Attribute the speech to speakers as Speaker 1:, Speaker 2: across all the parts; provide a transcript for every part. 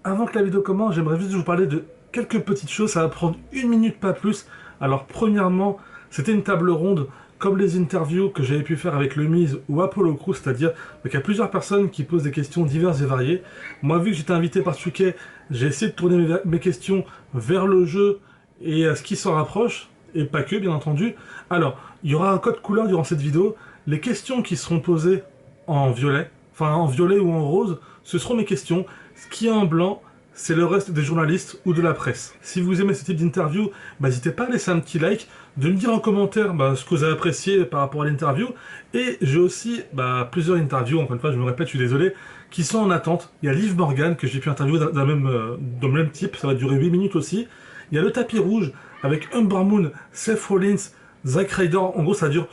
Speaker 1: Avant que la vidéo commence, j'aimerais juste vous parler de quelques petites choses, ça va prendre 1 minute, pas plus. Alors premièrement, c'était une table ronde, comme les interviews que j'avais pu faire avec le Mise ou Apollo Crew, c'est-à-dire qu'il y a plusieurs personnes qui posent des questions diverses et variées. Moi, vu que j'étais invité par Suquet, j'ai essayé de tourner mes questions vers le jeu et à ce qui s'en rapproche, et pas que, bien entendu. Alors, il y aura un code couleur durant cette vidéo. Les questions qui seront posées en violet, enfin en violet ou en rose, ce seront mes questions. Ce qui est en blanc, c'est le reste des journalistes ou de la presse. Si vous aimez ce type d'interview, n'hésitez pas à laisser un petit like, de me dire en commentaire ce que vous avez apprécié par rapport à l'interview. Et j'ai aussi plusieurs interviews, encore une fois je me répète, je suis désolé, qui sont en attente. Il y a Liv Morgan que j'ai pu interviewer dans le même type, ça va durer 8 minutes aussi. Il y a le tapis rouge avec Umber Moon, Seth Rollins, Zack Ryder. En gros ça dure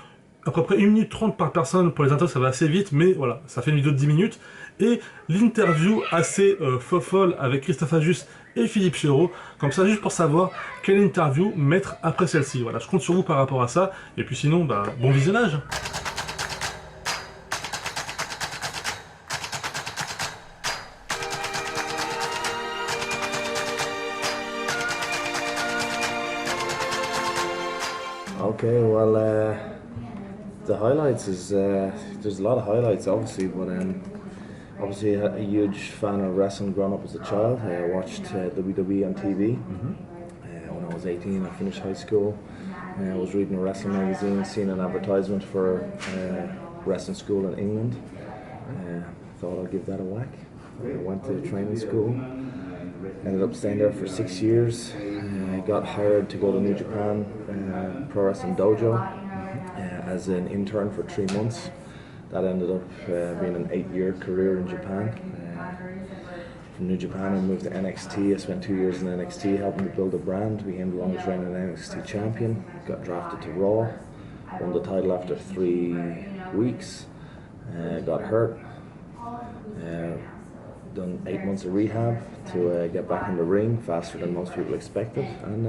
Speaker 1: à peu près 1 minute 30 par personne. Pour les interviews ça va assez vite, mais voilà, ça fait une vidéo de 10 minutes. Et l'interview assez fofolle avec Christophe Ajus et Philippe Chéreau, comme ça juste pour savoir quelle interview mettre après celle-ci. Voilà, je compte sur vous par rapport à ça, et puis sinon, bon visionnage.
Speaker 2: Okay, well, the highlights is there's a lot of highlights, obviously, but obviously a huge fan of wrestling growing up as a child. I watched WWE on TV. When I was 18, I finished high school. I was reading a wrestling magazine, seeing an advertisement for a wrestling school in England. Thought I'd give that a whack. I went to training school. Ended up staying there for 6 years. Got hired to go to New Japan Pro Wrestling Dojo as an intern for 3 months. That ended up being an 8-year career in Japan. From New Japan I moved to NXT. I spent 2 years in NXT helping to build a brand. Became the longest reigning NXT champion. Got drafted to Raw. Won the title after 3 weeks. Got hurt. Done 8 months of rehab to get back in the ring faster than most people expected. And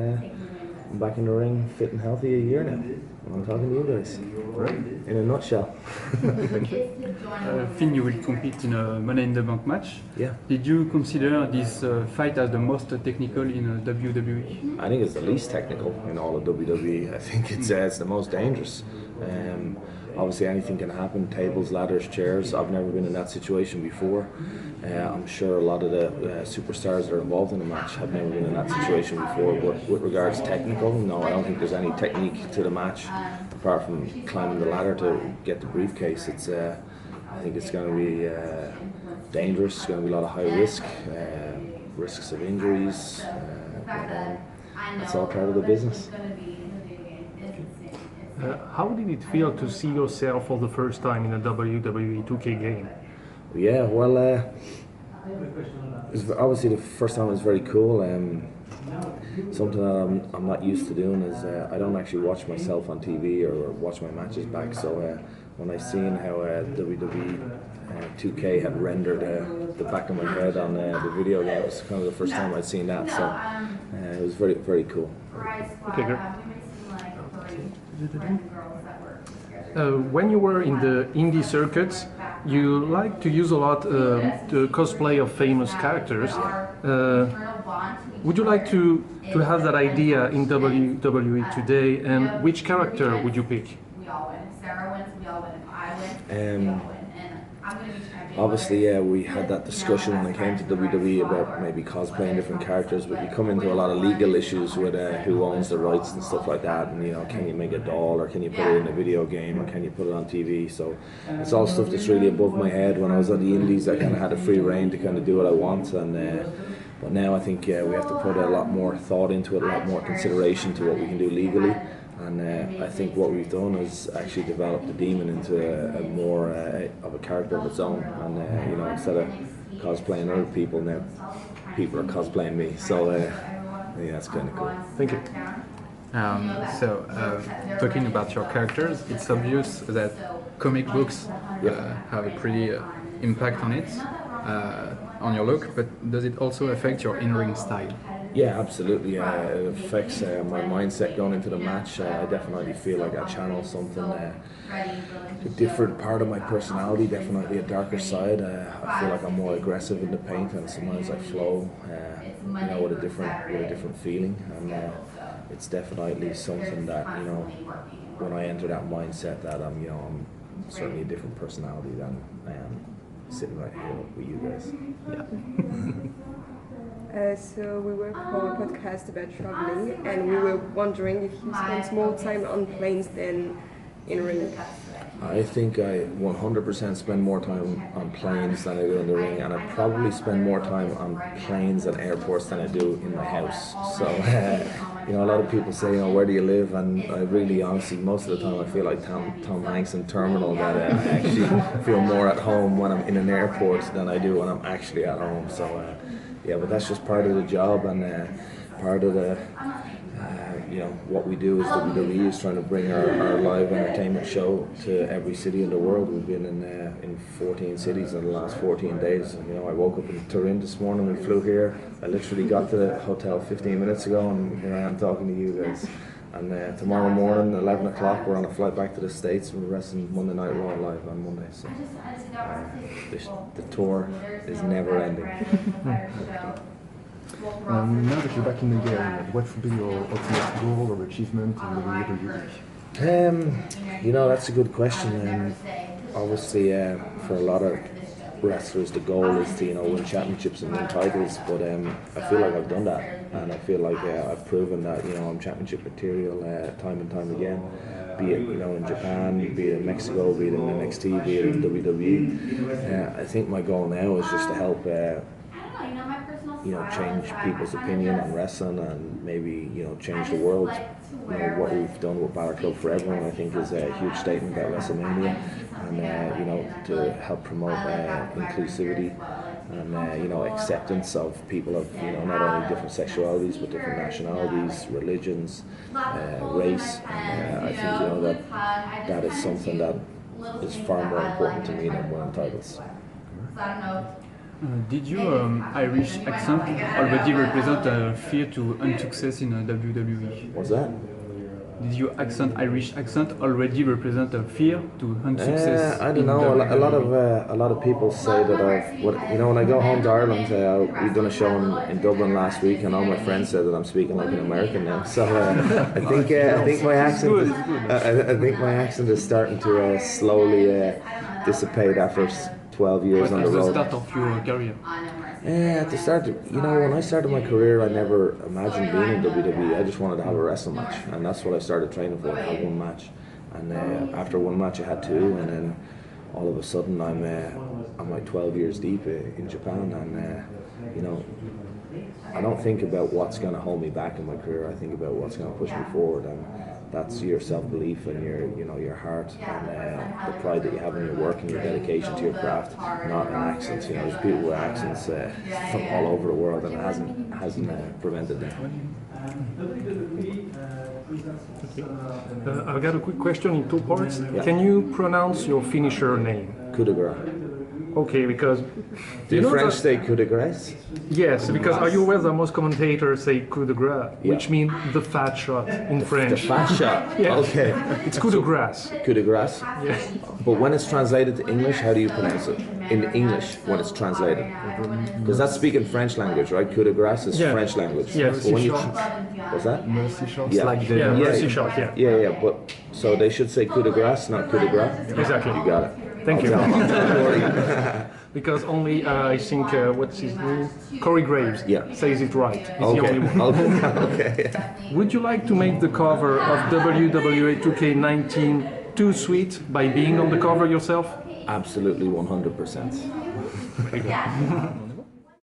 Speaker 2: I'm back in the ring fit and healthy a year now. I'm talking to you guys. Right. In a nutshell.
Speaker 3: Finn, you will compete in a Money in the Bank match.
Speaker 2: Yeah.
Speaker 3: Did you consider this fight as the most technical in WWE?
Speaker 2: I think it's the least technical in all of WWE. I think it's the most dangerous. Obviously anything can happen, tables, ladders, chairs. I've never been in that situation before. I'm sure a lot of the superstars that are involved in the match have never been in that situation before, but with regards to technical, no, I don't think there's any technique to the match apart from climbing the ladder to get the briefcase. I think it's going to be dangerous. It's going to be a lot of high risk, risks of injuries, that's all part of the business.
Speaker 4: How did it feel to see yourself for the first time in a WWE 2K game?
Speaker 2: Yeah, well, obviously the first time was very cool. Something that I'm not used to doing is I don't actually watch myself on TV or watch my matches back. So when I seen how WWE 2K had rendered the back of my head on the video game, it was kind of the first time I'd seen that. So it was very, very cool.
Speaker 4: Okay, great. When you were in the indie circuits, you like to use a lot the cosplay of famous characters. Would you like to have that idea in WWE today, and which character would you pick?
Speaker 2: Obviously, yeah, we had that discussion when I came to WWE about maybe cosplaying different characters, but you come into a lot of legal issues with who owns the rights and stuff like that, and can you make a doll, or can you put it in a video game, or can you put it on TV? So it's all stuff that's really above my head. When I was on the indies, I kind of had a free reign to kind of do what I want, and but now I think we have to put a lot more thought into it, a lot more consideration to what we can do legally. And I think what we've done is actually develop the demon into a more of a character of its own. And instead of cosplaying other people, now people are cosplaying me. So yeah, that's kind of cool.
Speaker 4: Thank you.
Speaker 3: Talking about your characters, it's obvious that comic books have a pretty impact on it, on your look. But does it also affect your in-ring style?
Speaker 2: Yeah, absolutely. It affects my mindset going into the match. I definitely feel like I channel something, a different part of my personality, definitely a darker side. I feel like I'm more aggressive in the paint, and sometimes I flow, with a different feeling. And it's definitely something that, when I enter that mindset, that I'm certainly a different personality than I am sitting right here with you guys.
Speaker 5: So we work for a podcast about traveling, and we were wondering if you spent more time on planes than in ring.
Speaker 2: I think I 100% spend more time on planes than I do in the ring, and I probably spend more time on planes and airports than I do in my house. So, a lot of people say, where do you live? And I really, honestly, most of the time I feel like Tom Hanks in Terminal, that I actually feel more at home when I'm in an airport than I do when I'm actually at home. So, but that's just part of the job, and part of the, what we do is WWE is trying to bring our live entertainment show to every city in the world. We've been in 14 cities in the last 14 days. I woke up in Turin this morning, we flew here. I literally got to the hotel 15 minutes ago, and here I am talking to you guys. And tomorrow morning, 11 o'clock, we're on a flight back to the States, and we're wrestling Monday Night Raw live on Monday. So the tour is never ending.
Speaker 6: Now that you're back in the game, what would be your ultimate goal or achievement in the WWE?
Speaker 2: That's a good question. Obviously, for a lot of wrestlers, the goal is to win championships and win titles. But I feel like I've done that, and I feel like I've proven that I'm championship material time and time again. Be it in Japan, be it in Mexico, be it in NXT, be it in WWE. I think my goal now is just to help. Change people's opinion on wrestling, and maybe change the world. What we've done with Balor Club for Everyone, I think, is a huge statement at WrestleMania, and to help promote inclusivity and acceptance of people of not only different sexualities but different nationalities, religions, race. And I think that is something that is far more important to me than winning titles.
Speaker 3: Did your Irish accent already represent a fear to unsuccess in WWE?
Speaker 2: What's that?
Speaker 3: Did your Irish accent already represent a fear to unsuccess?
Speaker 2: I don't know. A lot of people say that when I go home to Ireland, we've done a show in Dublin last week, and all my friends said that I'm speaking like an American now. So I think my accent, I think my accent is starting to slowly dissipate after 12 years on the road.
Speaker 3: At the start of your career?
Speaker 2: At the start, when I started my career, I never imagined being in WWE. I just wanted to have a wrestling match, and that's what I started training for, have one match. And after one match, I had two, and then all of a sudden, I'm like 12 years deep in Japan, and I don't think about what's going to hold me back in my career. I think about what's going to push me forward, and that's your self-belief and your heart and the pride that you have in your work and your dedication to your craft, not an accent. There's people with accents from all over the world, and it hasn't prevented them.
Speaker 4: I've got a quick question in two parts. Yeah. Can you pronounce your finisher name?
Speaker 2: Coup de grace.
Speaker 4: Okay, because...
Speaker 2: Do the French say coup de grace?
Speaker 4: Yes, because are you aware that most commentators say coup de grace, which means the fat shot in French?
Speaker 2: The fat shot?
Speaker 4: Yeah.
Speaker 2: Okay.
Speaker 4: It's coup de grace.
Speaker 2: Coup de grace?
Speaker 4: Yeah.
Speaker 2: But when it's translated to English, how do you pronounce it? In English, when it's translated? Because that's speaking French language, right? Coup de grace is French language.
Speaker 4: Yes.
Speaker 2: But when you what's that?
Speaker 6: Mercy shot.
Speaker 2: Yeah.
Speaker 6: Like
Speaker 4: mercy shot,
Speaker 2: Yeah, but so they should say coup de grace, not coup de grace?
Speaker 4: Exactly.
Speaker 2: You got it.
Speaker 4: Thank you.
Speaker 2: you.
Speaker 4: Because only, I think, what's his name? Corey Graves says it right. He's the only one.
Speaker 2: Okay.
Speaker 4: Would you like to make the cover of WWE 2K19 too sweet by being on the cover yourself?
Speaker 2: Absolutely 100%.
Speaker 4: Very good.